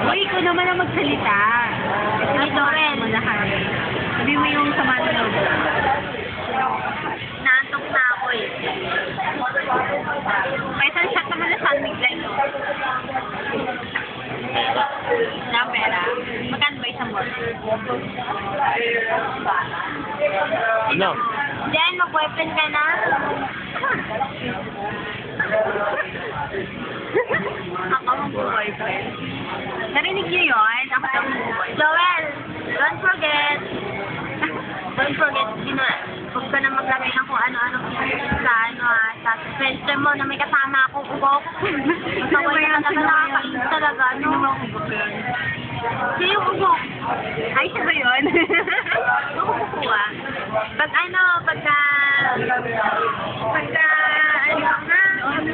Uy, ikaw naman ang magsalita. Ay, Joel. Sabi mo yung sama ng loob. Naantok na ako eh. May isang shot naman na San Miguel, no? Pera. Na pera. Magkano ba isang ball? Ano? Jen, mag-boyfriend ka na? Ako mag-boyfriend. Narinig niyo yun? Ako daw mag-boyfriend. Joel, don't forget, huwag ka na maglagay ng kung ano-ano sa friendster mo na may kasama akong ugok. Masaway na talaga, nakakainis talaga, Ano naman akong boyfriend? Siya yung ugok. Ay, siya ba yun? Ako kukuha. Pagka, ano na,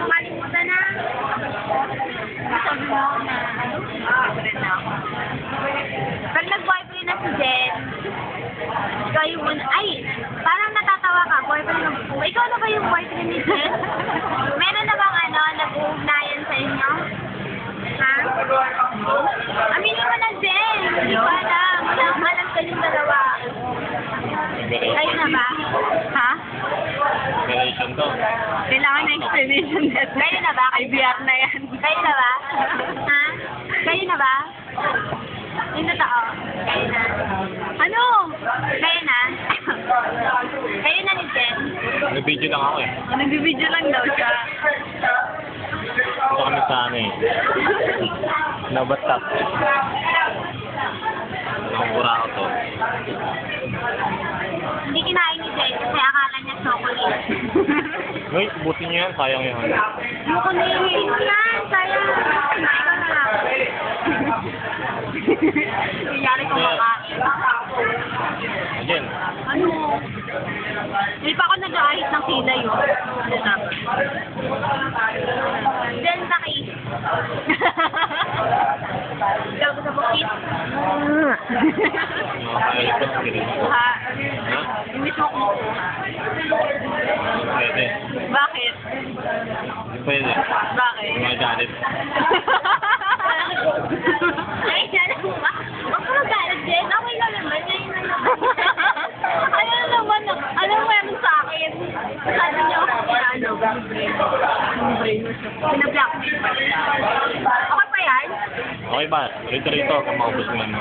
makalimutan na. Sabi mo ako na, boyfriend na ako. Pag nag-boyfriend na si Jen, ikaw yung ay, parang natatawa ka, boyfriend mo. Ikaw na ba yung boyfriend ni Jen? Meron na bang nag-uugnayan sa inyo? Ha? Aminin mo na, Jen. Hindi ko alam. Wala akong alam sa yung dalawa. Kayo na ba? Ha? Relation to. Kailangan na explanation net. Kayo na ba? IBR na yan. Kayo na ba? Ha? Kayo na ba? Yung totoo? Kayo na. Ano? Kayo na? Kayo na ni Jen? Nag-video lang ako eh. Nagbibideo lang daw siya. Ito kami sa ano eh. Nabatak. Nakabura ako to. Hindi kinain ni Jen kasi akala niya chocolate. Uy, buti niyo yan. Sayang yun. Ayoko na yun yan. Sayang. Ikaw na lang. Nangyari ko makain. Again. Ano? Hindi pa ako nag-aahit ng kilay, oh. Ano dapat? Jen, Taki. Ikaw sa bukit. Nakakalipas ka rin. Ha? Ha? Imbis mo kumukuha. Pwede. Bakit? Pwede. Bakit? Magalit. Ay, sana mo ba? Huwag ka magalit, Jen. Okay lang naman. Ngayon na naman. Ano naman? Ano meron sa akin? Sabi niyo, ano ba? Pinablockmail ba? Okay pa yan? Okay ba? Rito, kung maubos mo yan.